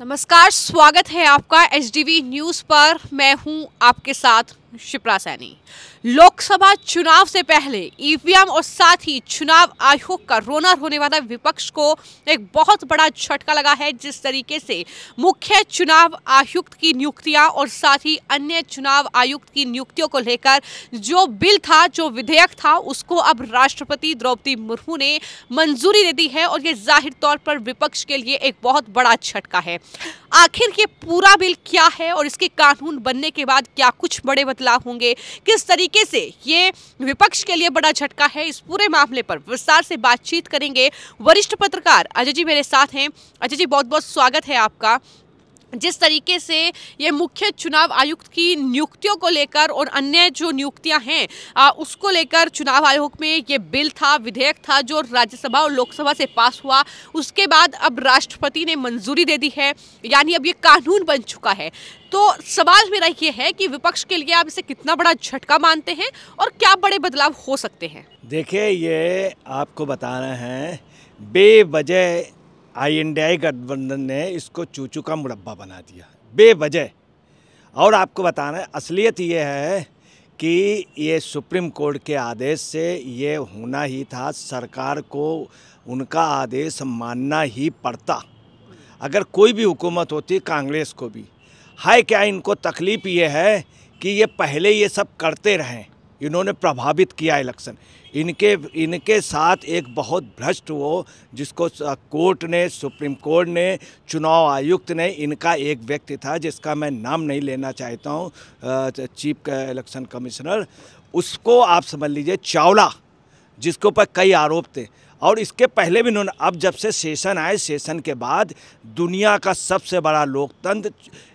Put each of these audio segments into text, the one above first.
नमस्कार, स्वागत है आपका एचडीवी न्यूज पर। मैं हूं आपके साथ शिप्रा सैनी। लोकसभा चुनाव से पहले ईवीएम और साथ ही चुनाव आयोग का रोना रोने वाला विपक्ष को एक बहुत बड़ा झटका लगा है। जिस तरीके से मुख्य चुनाव आयुक्त की नियुक्तियां और साथ ही अन्य चुनाव आयुक्त की नियुक्तियों को लेकर जो बिल था, जो विधेयक था, उसको अब राष्ट्रपति द्रौपदी मुर्मू ने मंजूरी दे दी है और ये जाहिर तौर पर विपक्ष के लिए एक बहुत बड़ा झटका है। आखिर ये पूरा बिल क्या है और इसके कानून बनने के बाद क्या कुछ बड़े बदलाव होंगे, किस तरीके से ये विपक्ष के लिए बड़ा झटका है, इस पूरे मामले पर विस्तार से बातचीत करेंगे। वरिष्ठ पत्रकार अजय जी मेरे साथ हैं। अजय जी, बहुत बहुत स्वागत है आपका। जिस तरीके से ये मुख्य चुनाव आयुक्त की नियुक्तियों को लेकर और अन्य जो नियुक्तियां हैं उसको लेकर चुनाव आयोग में ये बिल था, विधेयक था, जो राज्यसभा और लोकसभा से पास हुआ, उसके बाद अब राष्ट्रपति ने मंजूरी दे दी है, यानी अब ये कानून बन चुका है। तो सवाल मेरा ये है कि विपक्ष के लिए आप इसे कितना बड़ा झटका मानते हैं और क्या बड़े बदलाव हो सकते हैं? देखिए, ये आपको बताना है, बेवजह इंडिया गठबंधन ने इसको चूचू का मुरब्बा बना दिया, बेवजह। और आपको बताना है, असलियत ये है कि ये सुप्रीम कोर्ट के आदेश से ये होना ही था। सरकार को उनका आदेश मानना ही पड़ता। अगर कोई भी हुकूमत होती, कांग्रेस को भी है क्या, इनको तकलीफ़ ये है कि ये पहले ये सब करते रहें, इन्होंने प्रभावित किया इलेक्शन। इनके साथ एक बहुत भ्रष्ट वो, जिसको कोर्ट ने, सुप्रीम कोर्ट ने, चुनाव आयुक्त ने, इनका एक व्यक्ति था जिसका मैं नाम नहीं लेना चाहता हूँ, चीफ इलेक्शन कमिश्नर, उसको आप समझ लीजिए चावला, जिसके ऊपर कई आरोप थे। और इसके पहले भी इन्होंने, अब जब से सेशन आए, सेशन के बाद दुनिया का सबसे बड़ा लोकतंत्र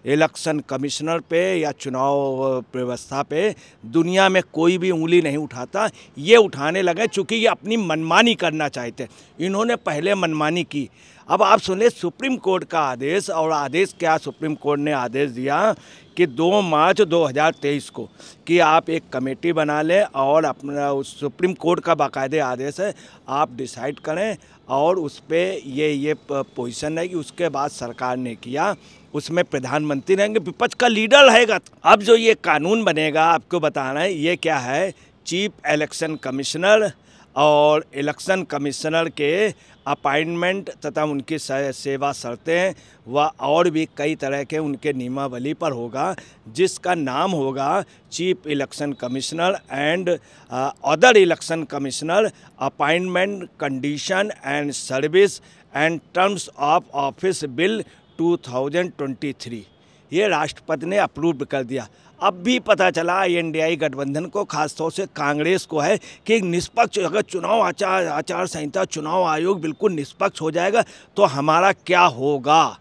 इलेक्शन कमिश्नर पे या चुनाव व्यवस्था पे दुनिया में कोई भी उंगली नहीं उठाता, ये उठाने लगे। चूँकि ये अपनी मनमानी करना चाहते, इन्होंने पहले मनमानी की। अब आप सुनिए सुप्रीम कोर्ट का आदेश, और आदेश क्या, सुप्रीम कोर्ट ने आदेश दिया कि 2 मार्च 2023 को कि आप एक कमेटी बना लें और अपना, उस सुप्रीम कोर्ट का बाकायदे आदेश है, आप डिसाइड करें और उस पर ये पोजीशन है कि उसके बाद सरकार ने किया, उसमें प्रधानमंत्री रहेंगे, विपक्ष का लीडर रहेगा। अब जो ये कानून बनेगा, आपको बताना है ये क्या है, चीफ इलेक्शन कमिश्नर और इलेक्शन कमिश्नर के अपॉइंटमेंट तथा उनकी सेवा शर्तें व और भी कई तरह के उनके नियमावली पर होगा, जिसका नाम होगा chief election commissioner and other election commissioner appointment condition and service and terms of office bill 2023। ये राष्ट्रपति ने अप्रूव कर दिया। अब भी पता चला इंडियाई गठबंधन को, खासतौर से कांग्रेस को, है कि निष्पक्ष, अगर चुनाव आचार संहिता, चुनाव आयोग बिल्कुल निष्पक्ष हो जाएगा तो हमारा क्या होगा।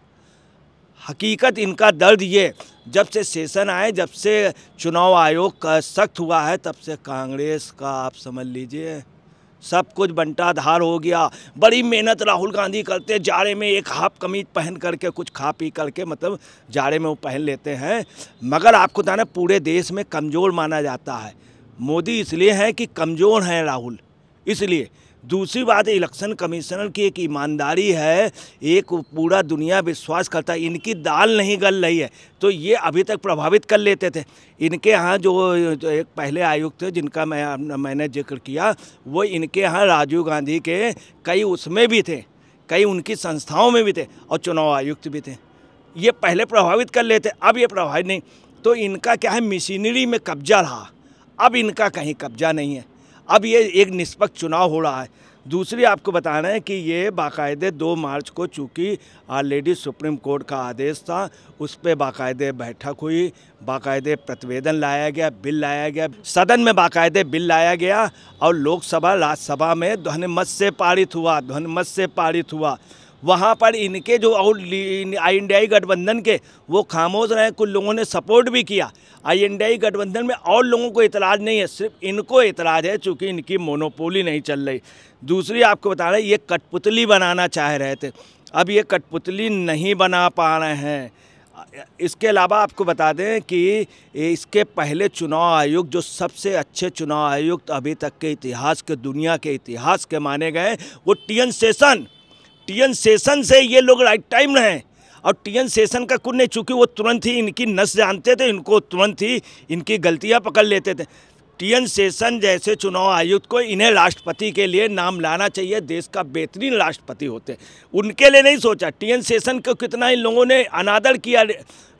हकीकत इनका दर्द ये, जब से सेशन आए, जब से चुनाव आयोग का सख्त हुआ है, तब से कांग्रेस का आप समझ लीजिए सब कुछ बंटाधार हो गया। बड़ी मेहनत राहुल गांधी करते, जाड़े में एक हाफ कमीज पहन करके, कुछ खा पी करके, मतलब जाड़े में वो पहन लेते हैं, मगर आपको बताना पूरे देश में कमज़ोर माना जाता है। मोदी इसलिए है कि कमज़ोर हैं राहुल, इसलिए। दूसरी बात, इलेक्शन कमिश्नर की एक ईमानदारी है, एक पूरा दुनिया विश्वास करता है। इनकी दाल नहीं गल रही है तो ये अभी तक प्रभावित कर लेते थे। इनके यहाँ जो एक पहले आयुक्त थे जिनका मैंने जिक्र किया, वो इनके यहाँ राजीव गांधी के कई उसमें भी थे, कई उनकी संस्थाओं में भी थे और चुनाव आयुक्त भी थे। ये पहले प्रभावित कर लेते, अब ये प्रभावित नहीं। तो इनका क्या है, मशीनरी में कब्जा रहा, अब इनका कहीं कब्जा नहीं है। अब ये एक निष्पक्ष चुनाव हो रहा है। दूसरी आपको बताना है कि ये बाकायदे 2 मार्च को, चूँकि ऑलरेडी सुप्रीम कोर्ट का आदेश था, उस पर बाकायदे बैठक हुई, बाकायदे प्रतिवेदन लाया गया, बिल लाया गया, सदन में बाकायदे बिल लाया गया और लोकसभा राज्यसभा में ध्वनिमत से पारित हुआ। वहाँ पर इनके जो और इंडियाई गठबंधन के, वो खामोश रहे। कुछ लोगों ने सपोर्ट भी किया। इंडियाई गठबंधन में और लोगों को इतराज़ नहीं है, सिर्फ इनको इतराज़ है चूँकि इनकी मोनोपोली नहीं चल रही। दूसरी आपको बता रहे, ये कठपुतली बनाना चाह रहे थे, अब ये कठपुतली नहीं बना पा रहे हैं। इसके अलावा आपको बता दें कि इसके पहले चुनाव आयोग, जो सबसे अच्छे चुनाव आयुक्त अभी तक के इतिहास के, दुनिया के इतिहास के माने गए, वो टी एन शेषन से ये लोग राइट टाइम रहे। और टीएन शेषन का कुछ नहीं, चूँकि वो तुरंत ही इनकी नस जानते थे, इनको तुरंत ही इनकी गलतियाँ पकड़ लेते थे। टीएन शेषन जैसे चुनाव आयुक्त को इन्हें राष्ट्रपति के लिए नाम लाना चाहिए, देश का बेहतरीन राष्ट्रपति होते, उनके लिए नहीं सोचा। टीएन शेषन को कितना इन लोगों ने अनादर किया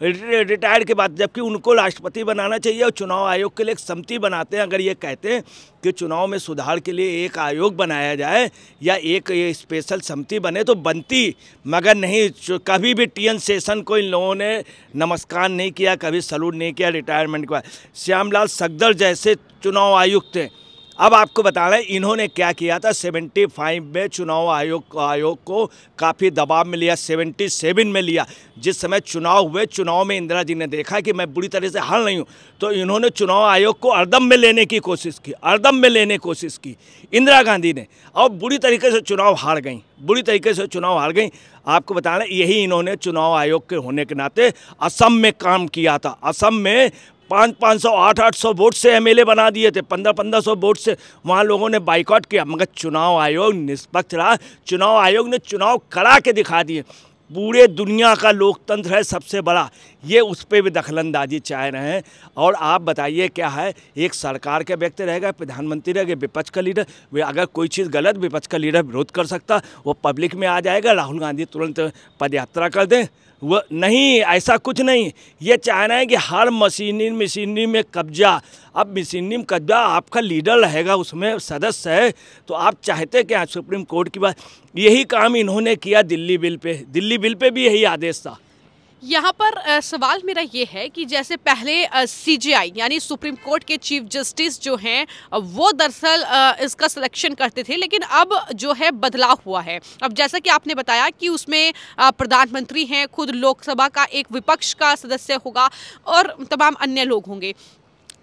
रिटायर के बाद, जबकि उनको राष्ट्रपति बनाना चाहिए। और चुनाव आयोग के लिए एक समिति बनाते हैं। अगर ये कहते हैं कि चुनाव में सुधार के लिए एक आयोग बनाया जाए या एक ये स्पेशल समिति बने तो बनती, मगर नहीं। कभी भी टीएन शेषन को इन लोगों ने नमस्कार नहीं किया, कभी सैल्यूट नहीं किया रिटायरमेंट के बाद। श्यामलाल सगदर जैसे चुनाव आयुक्त थे। अब आपको बता रहे हैं इन्होंने क्या किया था। 75 में चुनाव आयोग को काफ़ी दबाव में लिया, 77 में लिया। जिस समय चुनाव हुए, चुनाव में इंदिरा जी ने देखा कि मैं बुरी तरह से हार नहीं हूँ, तो इन्होंने चुनाव आयोग को अर्दम में लेने की कोशिश की, अर्दम में लेने की कोशिश की इंदिरा गांधी ने, और बुरी तरीके से चुनाव हार गई, बुरी तरीके से चुनाव हार गई। आपको बताना यही इन्होंने चुनाव आयोग के होने के नाते असम में काम किया था। असम में 500-500, 800 वोट से एमएलए बना दिए थे, 1500 वोट से वहाँ लोगों ने बाइकआउट किया। मगर चुनाव आयोग निष्पक्ष रहा, चुनाव आयोग ने चुनाव करा के दिखा दिए। पूरे दुनिया का लोकतंत्र है सबसे बड़ा, ये उस पर भी दखलंदाजी चाह रहे हैं। और आप बताइए क्या है, एक सरकार के व्यक्ति रहेगा, प्रधानमंत्री रहेगा, विपक्ष का लीडर, वे अगर कोई चीज़ गलत, विपक्ष का लीडर विरोध कर सकता, वो पब्लिक में आ जाएगा, राहुल गांधी तुरंत पदयात्रा कर दें। वो नहीं, ऐसा कुछ नहीं। ये चाह रहे हैं कि हर मशीनरी में कब्जा। अब मशीनरी में कब्जा, आपका लीडर रहेगा, उसमें सदस्य है, तो आप चाहते क्या सुप्रीम कोर्ट की बात। यही काम इन्होंने किया दिल्ली बिल पे भी यही आदेश था। यहाँ पर सवाल मेरा ये है कि जैसे पहले सीजेआई यानी सुप्रीम कोर्ट के चीफ जस्टिस जो हैं वो दरअसल इसका सिलेक्शन करते थे, लेकिन अब जो है बदलाव हुआ है। अब जैसा कि आपने बताया कि उसमें प्रधानमंत्री हैं, खुद लोकसभा का एक विपक्ष का सदस्य होगा और तमाम अन्य लोग होंगे।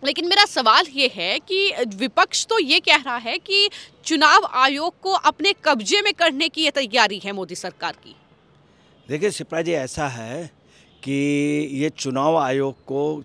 लेकिन मेरा सवाल ये है कि विपक्ष तो ये कह रहा है कि चुनाव आयोग को अपने कब्जे में करने की ये तैयारी है मोदी सरकार की। देखिए शिप्रा जी, ऐसा है कि ये चुनाव आयोग को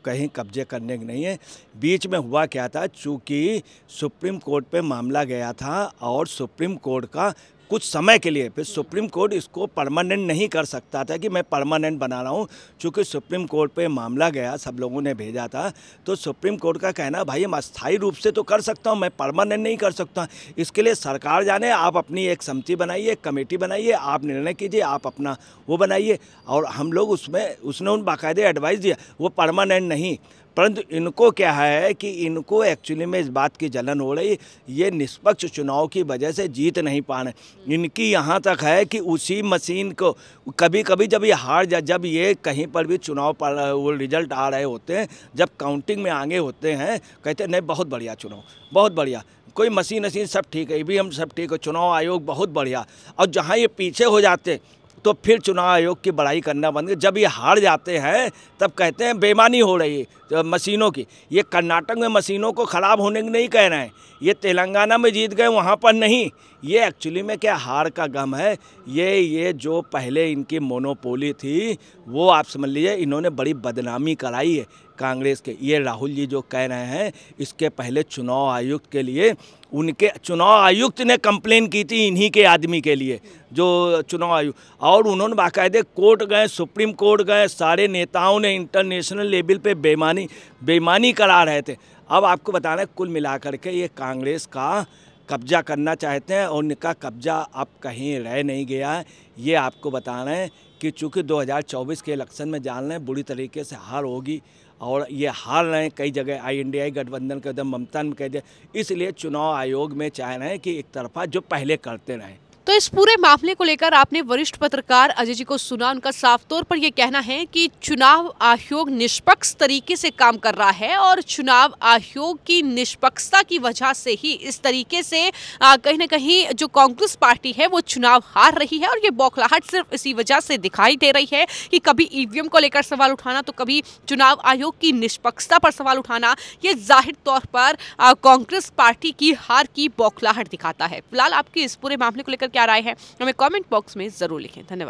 कहीं कब्जे करने की नहीं है। बीच में हुआ क्या था, चूँकि सुप्रीम कोर्ट पे मामला गया था और सुप्रीम कोर्ट का कुछ समय के लिए, फिर सुप्रीम कोर्ट इसको परमानेंट नहीं कर सकता था कि मैं परमानेंट बना रहा हूँ। चूँकि सुप्रीम कोर्ट पे मामला गया, सब लोगों ने भेजा था, तो सुप्रीम कोर्ट का कहना भाई हम अस्थायी रूप से तो कर सकता हूँ, मैं परमानेंट नहीं कर सकता। इसके लिए सरकार जाने, आप अपनी एक समिति बनाइए, एक कमेटी बनाइए, आप निर्णय कीजिए, आप अपना वो बनाइए। और हम लोग उसने उन बाकायदे एडवाइस दिया, वो परमानेंट नहीं। परंतु इनको क्या है कि इनको एक्चुअली में इस बात की जलन हो रही, ये निष्पक्ष चुनाव की वजह से जीत नहीं पा रहे। इनकी यहाँ तक है कि उसी मशीन को कभी कभी जब ये जब ये कहीं पर भी चुनाव पर वो रिजल्ट आ रहे होते हैं, जब काउंटिंग में आगे होते हैं, कहते हैं नहीं बहुत बढ़िया चुनाव, बहुत बढ़िया, कोई मशीन सब ठीक है, ईवीएम सब ठीक है, चुनाव आयोग बहुत बढ़िया। और जहाँ ये पीछे हो जाते तो फिर चुनाव आयोग की बड़ाई करना बंद कर। जब ये हार जाते हैं तब कहते हैं बेईमानी हो रही है मशीनों की। ये कर्नाटक में मशीनों को ख़राब होने की नहीं कह रहे हैं, ये तेलंगाना में जीत गए वहाँ पर नहीं। ये एक्चुअली में क्या हार का गम है। ये जो पहले इनकी मोनोपोली थी वो आप समझ लीजिए इन्होंने बड़ी बदनामी कराई है कांग्रेस के। ये राहुल जी जो कह रहे हैं, इसके पहले चुनाव आयुक्त के लिए उनके चुनाव आयुक्त ने कंप्लेन की थी इन्हीं के आदमी के लिए, जो चुनाव आयुक्त, और उन्होंने बाकायदे कोर्ट गए, सुप्रीम कोर्ट गए, सारे नेताओं ने इंटरनेशनल लेवल पे बेईमानी करा रहे थे। अब आपको बताना है कुल मिलाकर के ये कांग्रेस का कब्जा करना चाहते हैं और उनका कब्जा अब कहीं रह नहीं गया है। ये आपको बताना है कि चूँकि 2024 के इलेक्शन में जान रहे हैं बुरी तरीके से हार होगी और ये हार रहे हैं कई जगह। इंडिया गठबंधन के उधर ममता ने कह दिया, इसलिए चुनाव आयोग में चाह रहे हैं कि एक तरफा जो पहले करते रहें। तो इस पूरे मामले को लेकर आपने वरिष्ठ पत्रकार अजय जी को सुना। उनका साफ तौर पर यह कहना है कि चुनाव आयोग निष्पक्ष तरीके से काम कर रहा है और चुनाव आयोग की निष्पक्षता की वजह से ही इस तरीके से कहीं ना कहीं जो कांग्रेस पार्टी है वो चुनाव हार रही है। और ये बौखलाहट सिर्फ इसी वजह से दिखाई दे रही है कि कभी ईवीएम को लेकर सवाल उठाना तो कभी चुनाव आयोग की निष्पक्षता पर सवाल उठाना, ये जाहिर तौर पर कांग्रेस पार्टी की हार की बौखलाहट दिखाता है। फिलहाल आपकी इस पूरे मामले को लेकर क्या राय है हमें कमेंट बॉक्स में जरूर लिखें। धन्यवाद।